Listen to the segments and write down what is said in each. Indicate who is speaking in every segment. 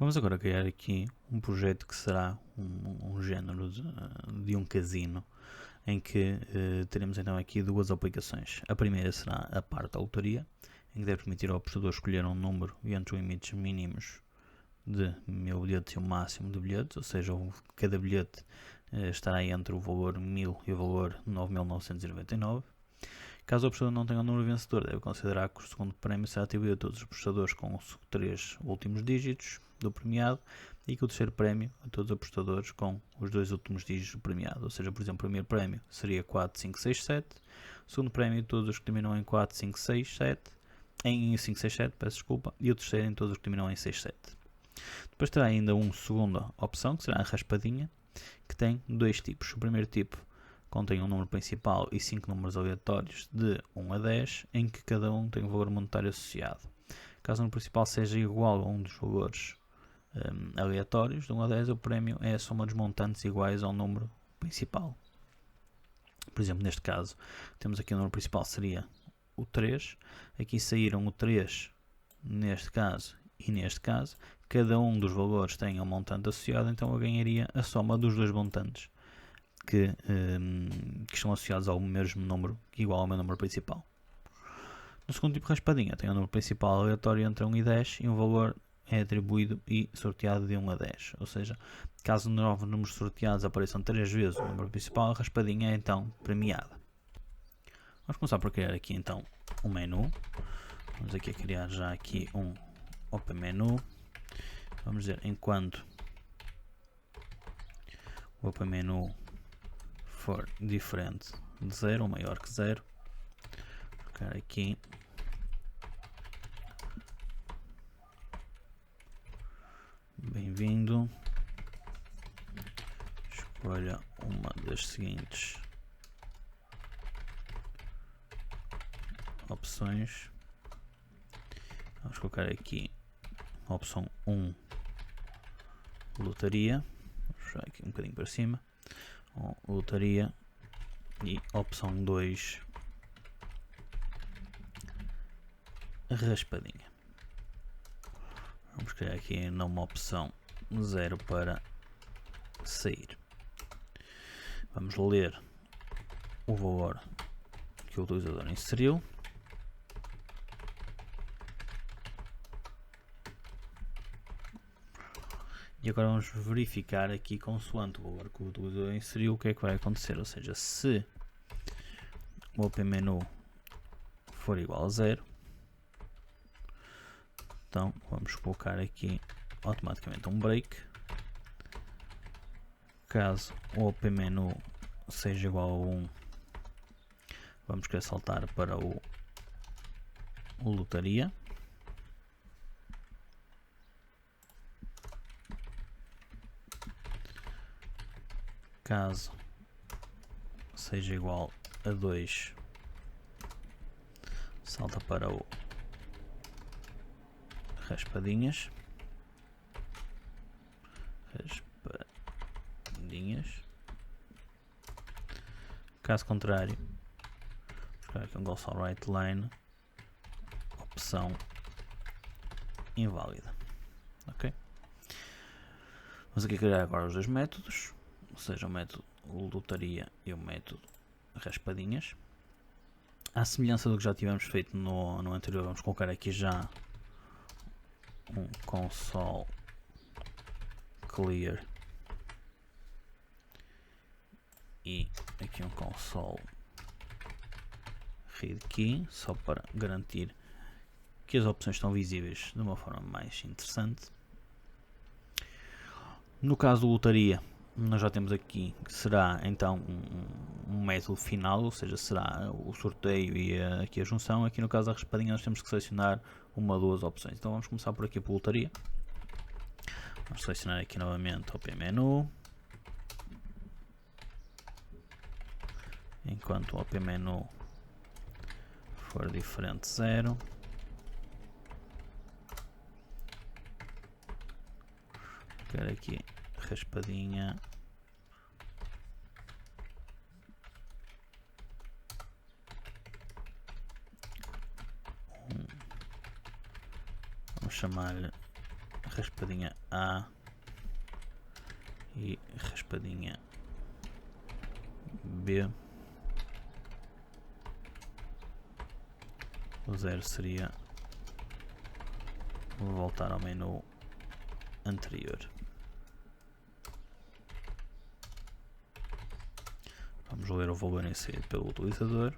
Speaker 1: Vamos agora criar aqui um projeto que será um género de um casino, em que teremos então aqui duas aplicações. A primeira será a parte da lotaria, em que deve permitir ao apostador escolher um número entre os limites mínimos de 1000 bilhetes e o máximo de bilhetes, ou seja, cada bilhete estará entre o valor 1000 e o valor 9999. Caso o apostador não tenha um número vencedor, deve considerar que o segundo prémio será atribuído a todos os apostadores com os 3 últimos dígitos do premiado e que o terceiro prémio a todos os apostadores com os 2 últimos dígitos do premiado. Ou seja, por exemplo, o primeiro prémio seria 4, 5, 6, 7, o segundo prémio todos os que terminam em 4, 5, 6, 7, em 5, 6, 7, peço desculpa, e o terceiro em todos os que terminam em 6, 7. Depois terá ainda uma segunda opção, que será a raspadinha, que tem dois tipos. O primeiro tipo contém um número principal e 5 números aleatórios de 1 a 10, em que cada um tem um valor monetário associado. Caso o número principal seja igual a um dos valores aleatórios, de 1 a 10, o prémio é a soma dos montantes iguais ao número principal. Por exemplo, neste caso, temos aqui o número principal seria o 3, aqui saíram o 3 neste caso e neste caso, cada um dos valores tem um montante associado, então eu ganharia a soma dos dois montantes que estão associados ao mesmo número, igual ao meu número principal. No segundo tipo de raspadinha, tem um número principal aleatório entre 1 e 10 e um valor é atribuído e sorteado de 1 a 10. Ou seja, caso 9 números sorteados apareçam 3 vezes o número principal, a raspadinha é então premiada. Vamos começar por criar aqui então um menu. Vamos aqui a criar já aqui um Open Menu. Vamos dizer, enquanto o Open Menu for diferente de 0 ou maior que 0, vou colocar aqui bem-vindo, escolha uma das seguintes opções. Vamos colocar aqui a opção 1, lotaria, vou puxar aqui um bocadinho para cima, lotaria, e opção 2, raspadinha. Vamos criar aqui numa opção 0 para sair. Vamos ler o valor que o utilizador inseriu. E agora vamos verificar aqui, consoante o valor que o utilizador inseriu, o que é que vai acontecer. Ou seja, se o Open Menu for igual a 0, então vamos colocar aqui automaticamente um break. Caso o Open Menu seja igual a 1, vamos querer saltar para o lotaria. Caso seja igual a 2, salta para o raspadinhas. Caso contrário, vou colocar aqui um Go All Right Line, opção inválida. Ok? Vamos aqui criar agora os dois métodos, ou seja, o método lotaria e o método raspadinhas. À semelhança do que já tivemos feito no anterior, vamos colocar aqui já um console clear e aqui um console read key, só para garantir que as opções estão visíveis de uma forma mais interessante. No caso do lotaria, nós já temos aqui que será então um método final, ou seja, será o sorteio e aqui a junção. Aqui no caso da raspadinha nós temos que selecionar uma ou duas opções. Então vamos começar por aqui por lotaria. Vamos selecionar aqui novamente Open Menu. Enquanto o Open Menu for diferente de 0, quero aqui raspadinha, vamos chamar-lhe raspadinha A e raspadinha B. O 0 seria voltar ao menu anterior. Vamos ler o valor inserido pelo utilizador.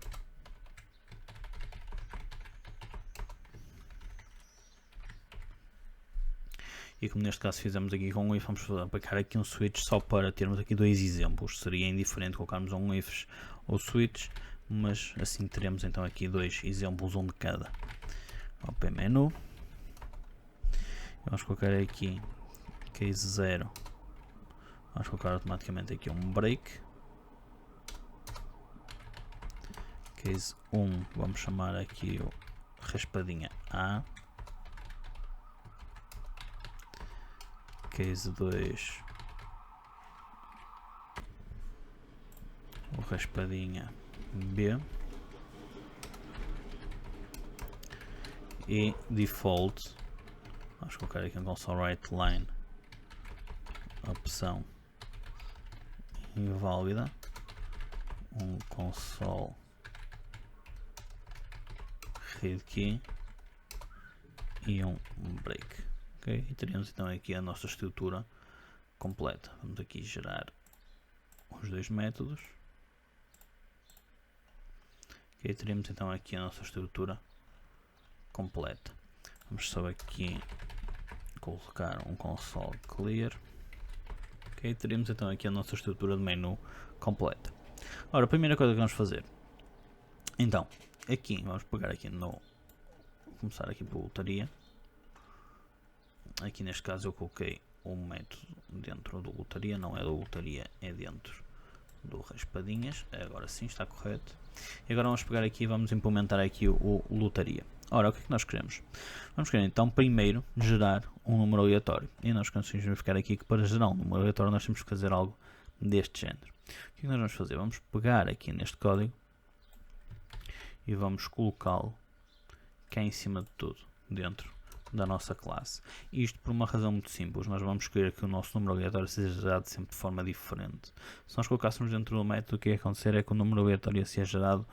Speaker 1: E como neste caso fizemos aqui com um if, vamos aplicar aqui um switch só para termos aqui dois exemplos. Seria indiferente colocarmos um if ou switch, mas assim teremos então aqui dois exemplos, um de cada. Open menu. Vamos colocar aqui case 0. Vamos colocar automaticamente aqui um break. Case 1, vamos chamar aqui o raspadinha A. Case 2, o raspadinha B. E default, vamos colocar aqui um console write line, opção inválida, um console read key e um break. Okay? E teremos então aqui a nossa estrutura completa. Vamos aqui gerar os dois métodos. Okay? Teremos então aqui a nossa estrutura completa. Vamos só aqui colocar um console clear. Okay? Teremos então aqui a nossa estrutura de menu completa. Ora, a primeira coisa que vamos fazer, então, aqui vamos pegar aqui no, começar aqui por lotaria. Aqui neste caso eu coloquei um método dentro do lotaria, não é do lotaria, é dentro do raspadinhas. Agora sim está correto. E agora vamos pegar aqui e vamos implementar aqui o lotaria. Ora, o que é que nós queremos? Vamos querer então primeiro gerar um número aleatório. E nós conseguimos verificar aqui que para gerar um número aleatório nós temos que fazer algo deste género. O que é que nós vamos fazer? Vamos pegar aqui neste código e vamos colocá-lo cá em cima de tudo, dentro da nossa classe. Isto por uma razão muito simples. Nós vamos querer que o nosso número aleatório seja gerado sempre de forma diferente. Se nós colocássemos dentro do método, o que ia acontecer é que o número aleatório ia ser gerado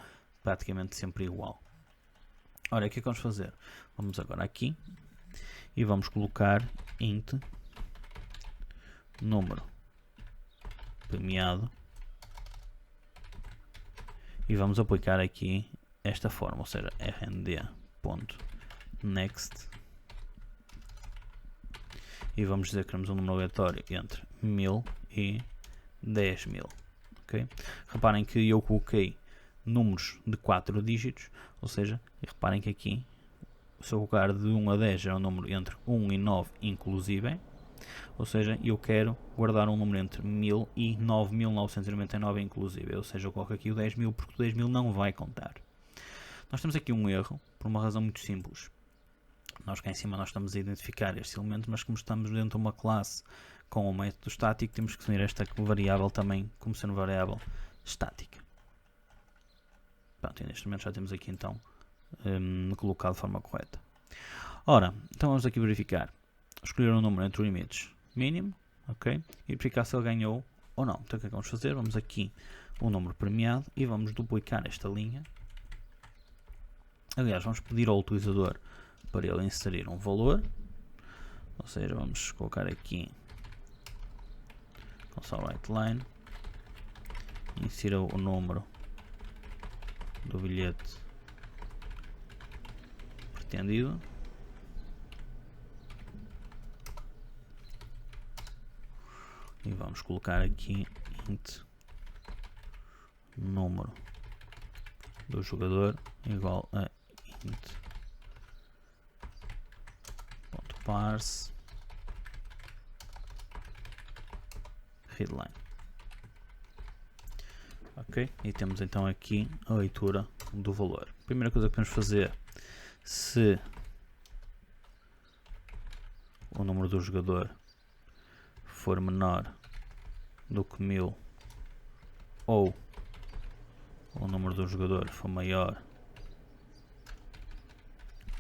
Speaker 1: praticamente sempre igual. Ora, o que é que vamos fazer? Vamos agora aqui e vamos colocar int número premiado e vamos aplicar aqui esta forma, ou seja, rnd.next, e vamos dizer que queremos um número aleatório entre 1000 e 10.000. Okay? Reparem que eu coloquei números de 4 dígitos, ou seja, reparem que aqui, se eu colocar de 1 a 10 é um número entre 1 e 9 inclusive, ou seja, eu quero guardar um número entre 1000 e 9.999 inclusive, ou seja, eu coloco aqui o 10.000 porque o 10.000 não vai contar. Nós temos aqui um erro, por uma razão muito simples. Nós cá em cima nós estamos a identificar estes elementos, mas como estamos dentro de uma classe com um método estático, temos que definir esta variável também como sendo variável estática. Pronto, e neste momento já temos aqui então colocado de forma correta. Ora, então vamos aqui verificar. Escolher um número entre o limite mínimo, ok? E verificar se ele ganhou ou não. Então o que é que vamos fazer? Vamos aqui o número premiado e vamos duplicar esta linha. Aliás, vamos pedir ao utilizador para ele inserir um valor, ou seja, vamos colocar aqui console write line, insira o número do bilhete pretendido, e vamos colocar aqui int número do jogador igual a int parse readline. Ok, e temos então aqui a leitura do valor. A primeira coisa que podemos fazer, se o número do jogador for menor do que 1000 ou o número do jogador for maior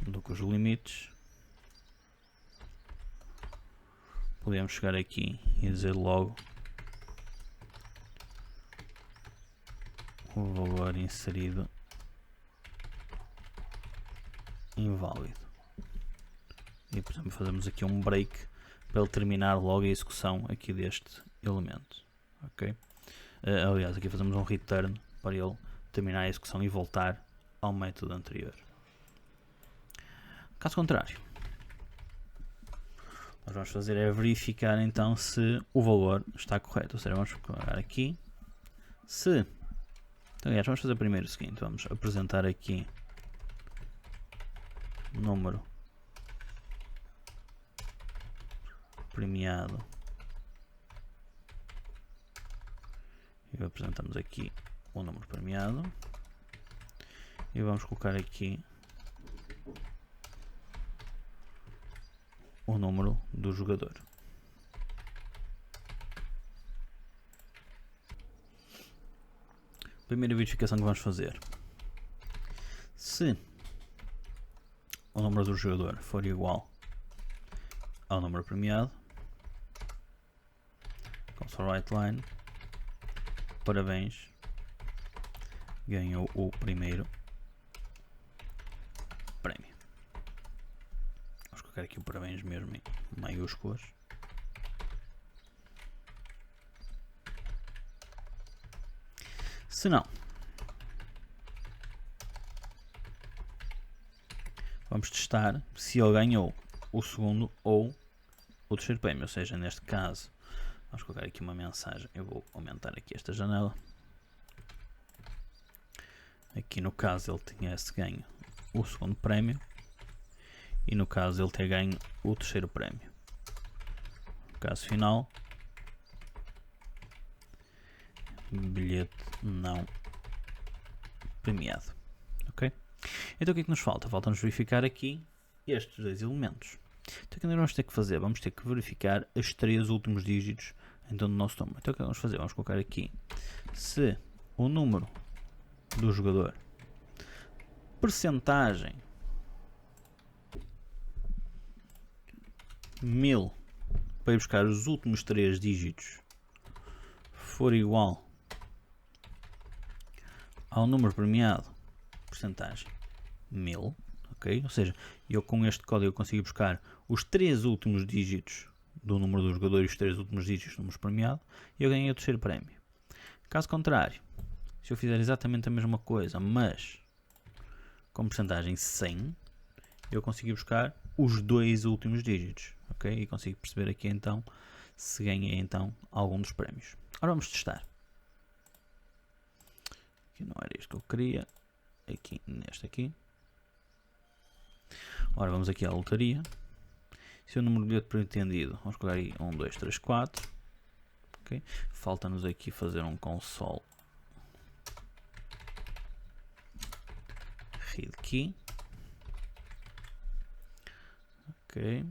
Speaker 1: do que os limites, podemos chegar aqui e dizer logo o valor inserido inválido. E por exemplo fazemos aqui um break para ele terminar logo a execução aqui deste elemento. Ok? Aliás, aqui fazemos um return para ele terminar a execução e voltar ao método anterior. Caso contrário, nós vamos fazer é verificar então se o valor está correto. Ou seja, vamos colocar aqui se. Então, aliás, vamos fazer primeiro o seguinte: vamos apresentar aqui número premiado e apresentamos aqui o número premiado e vamos colocar aqui o número do jogador. Primeira verificação que vamos fazer: se o número do jogador for igual ao número premiado, console write line, parabéns, ganhou o primeiro prémio. Vamos colocar aqui o parabéns mesmo em maiúsculas. Se não, vamos testar se ele ganhou o segundo ou o terceiro prémio, ou seja, neste caso, vamos colocar aqui uma mensagem, eu vou aumentar aqui esta janela. Aqui no caso ele tivesse ganho o segundo prémio e no caso ele ter ganho o terceiro prémio. No caso final, bilhete não premiado. Ok? Então o que é que nos falta? Falta-nos verificar aqui estes dois elementos. Então o que nós vamos ter que fazer? Vamos ter que verificar os 3 últimos dígitos então, do nosso número. Então o que vamos fazer? Vamos colocar aqui se o número do jogador, percentagem 1000 para ir buscar os últimos 3 dígitos for igual ao número premiado, percentagem 1000, ok? Ou seja, eu com este código consigo buscar os 3 últimos dígitos do número do jogador e os 3 últimos dígitos do número premiado e eu ganhei o terceiro prémio. Caso contrário, se eu fizer exatamente a mesma coisa, mas com percentagem 100, eu consigo buscar os 2 últimos dígitos, ok? E consigo perceber aqui então se ganhei então algum dos prémios. Agora vamos testar. Aqui não era isto que eu queria. Aqui, neste aqui. Ora, vamos aqui à lotaria. Se o número de bilhete pretendido, vamos colocar aí 1, 2, 3, 4. Okay. Falta-nos aqui fazer um console read key. Ok.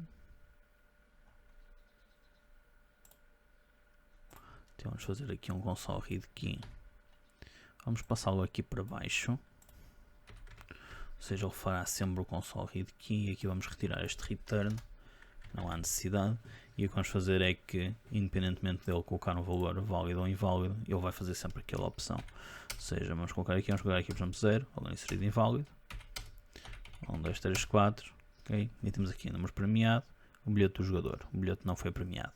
Speaker 1: Então vamos fazer aqui um console read key. Vamos passá-lo aqui para baixo. Ou seja, ele fará sempre o console read key. E aqui vamos retirar este return. Não há necessidade. E o que vamos fazer é que, independentemente dele colocar um valor válido ou inválido, ele vai fazer sempre aquela opção. Ou seja, vamos colocar aqui, por exemplo, 0, valor inserido inválido. 1, 2, 3, 4. Okay? E temos aqui o número premiado, o bilhete do jogador. O bilhete não foi premiado.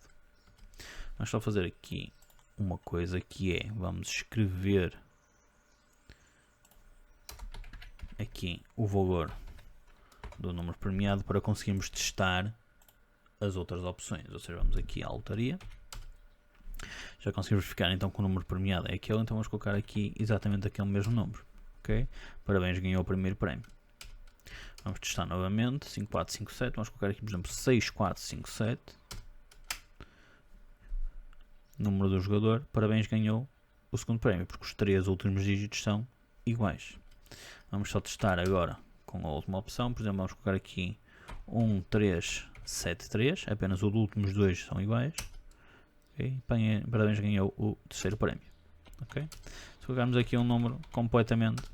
Speaker 1: Vamos só fazer aqui uma coisa que é, vamos escrever aqui o valor do número premiado para conseguirmos testar as outras opções. Ou seja, vamos aqui à lotaria. Já conseguimos verificar então que o número premiado é aquele, então vamos colocar aqui exatamente aquele mesmo número. Ok? Parabéns, ganhou o primeiro prémio. Vamos testar novamente, 5457, vamos colocar aqui por exemplo 6457. Número do jogador, parabéns, ganhou o segundo prémio, porque os 3 últimos dígitos são iguais. Vamos só testar agora com a última opção, por exemplo, vamos colocar aqui 1373, apenas os últimos 2 são iguais. Okay. Parabéns, ganhou o terceiro prémio. Okay. Se colocarmos aqui um número completamente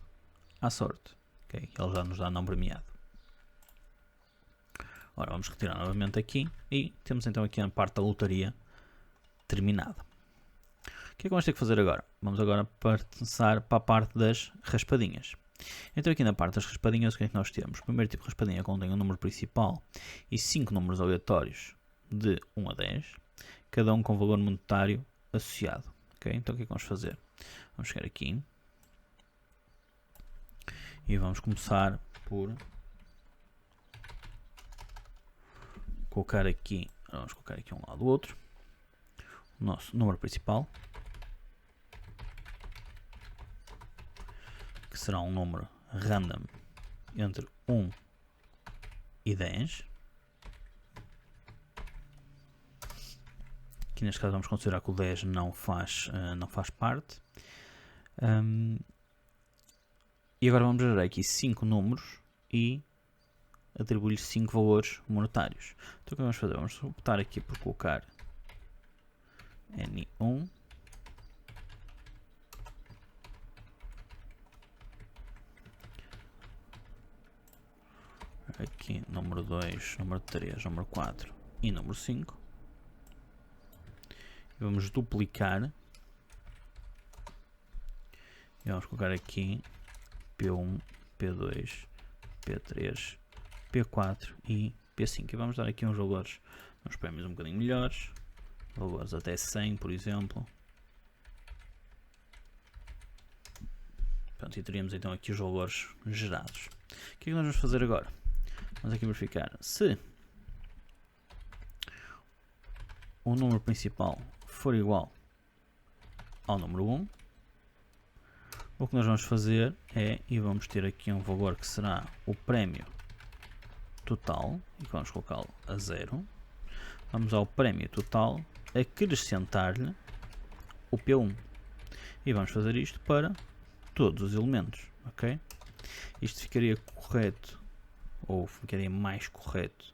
Speaker 1: à sorte, okay, ele já nos dá não premiado. Agora vamos retirar novamente aqui e temos então aqui a parte da lotaria terminada. O que é que vamos ter que fazer agora? Vamos agora passar para a parte das raspadinhas. Então aqui na parte das raspadinhas o que é que nós temos? O primeiro tipo de raspadinha contém um número principal e 5 números aleatórios de 1 a 10, cada um com valor monetário associado. Okay? Então o que é que vamos fazer? Vamos chegar aqui e vamos começar por colocar aqui, vamos colocar aqui um lado do outro, o nosso número principal, que será um número random entre 1 e 10. Aqui neste caso vamos considerar que o 10 não faz parte. E agora vamos gerar aqui 5 números e atribuir-lhe 5 valores monetários. Então o que vamos fazer? Vamos optar aqui por colocar N1. Aqui número 2, número 3, número 4 e número 5. E vamos duplicar. E vamos colocar aqui P1, P2, P3, P4 e P5. E vamos dar aqui uns valores, uns prémios um bocadinho melhores. Valores até 100, por exemplo. Pronto, e teríamos então aqui os valores gerados. O que é que nós vamos fazer agora? Vamos aqui verificar se o número principal for igual ao número 1. O que nós vamos fazer é, e vamos ter aqui um valor que será o prémio total, e vamos colocá-lo a 0. Vamos ao prémio total acrescentar-lhe o P1. E vamos fazer isto para todos os elementos, ok? Isto ficaria correto, ou ficaria mais correto,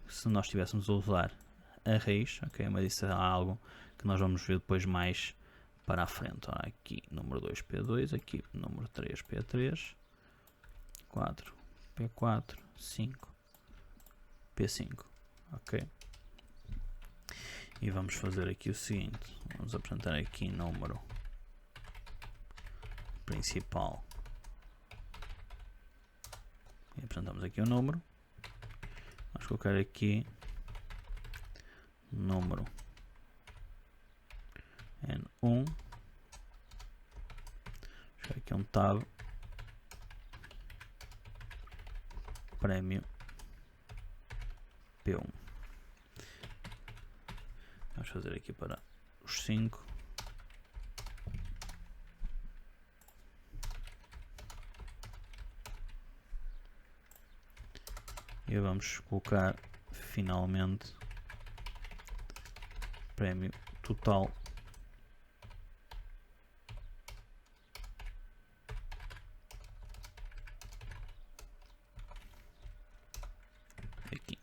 Speaker 1: se nós estivéssemos a usar a raiz, ok? Mas isso é algo que nós vamos ver depois mais para a frente. Ora, aqui número 2 P2, aqui número 3 P3, 4 P4, 5 P5, ok? E vamos fazer aqui o seguinte, vamos apresentar aqui número principal e apresentamos aqui o número. Vamos colocar aqui número N1, deixar aqui um tab, prémio P1. Vamos fazer aqui para os 5. E vamos colocar finalmente prémio total aqui.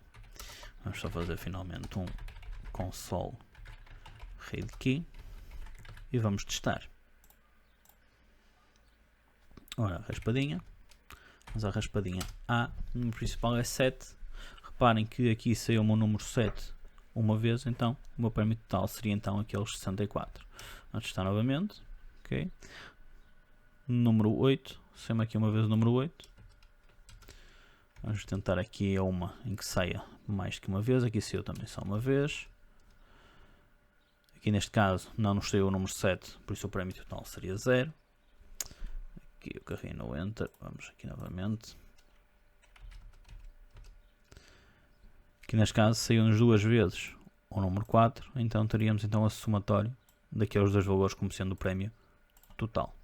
Speaker 1: Vamos só fazer finalmente um console read key e vamos testar. Ora, raspadinha. Vamos à raspadinha A, o número principal é 7. Reparem que aqui saiu o meu número 7 uma vez, então o meu prémio total seria então aqueles 64. Vamos testar novamente, ok? Número 8, saiu aqui uma vez o número 8. Vamos tentar aqui a uma em que saia mais que uma vez, aqui saiu também só uma vez. Aqui neste caso não nos saiu o número 7, por isso o prémio total seria 0. Aqui eu carreguei no Enter, vamos aqui novamente. Aqui neste caso saiu-nos duas vezes o número 4, então teríamos então a somatório daqueles dois valores como sendo o prémio total.